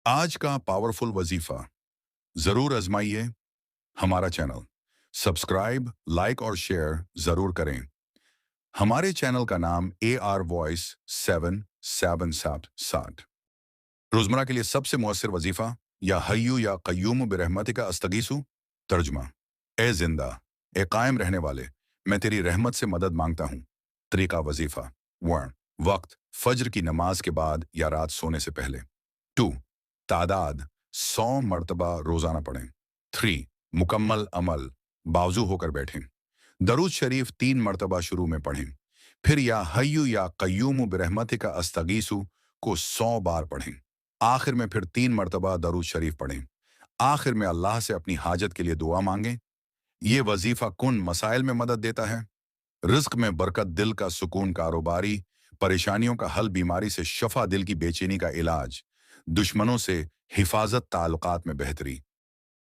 आज का पावरफुल वजीफा जरूर आजमाइए। हमारा चैनल सब्सक्राइब, लाइक और शेयर जरूर करें। हमारे चैनल का नाम AR वॉइस 777 रोजमर्रा के लिए सबसे मुअस्सिर वजीफा या हय्यू या कय्यूम बिरहमतिका अस्तगीसु। तर्जुमा: ए जिंदा, ए कायम रहने वाले, मैं तेरी रहमत से मदद मांगता हूँ। तरीका वजीफा: 1. वक्त फज्र की नमाज के बाद या रात सोने से पहले। 2. तादाद 100 मरतबा रोजाना पढ़ें। 3. मुकम्मल अमल बावजू होकर बैठें। दरूद शरीफ 3 मरतबा शुरू में पढ़ें, फिर या हय्यू या कय्यूम बिरहमतिका अस्तगीसु को 100 बार पढ़ें। आखिर में फिर 3 मरतबा दरूद शरीफ पढ़ें। आखिर में अल्लाह से अपनी हाजत के लिए दुआ मांगें। ये वजीफा कुन मसाइल में मदद देता है: रिस्क में बरकत, दिल का सुकून, कारोबारी परेशानियों का हल, बीमारी से शफा, दिल की बेचैनी का इलाज, दुश्मनों से हिफाजत, ताल्लुकात में बेहतरी।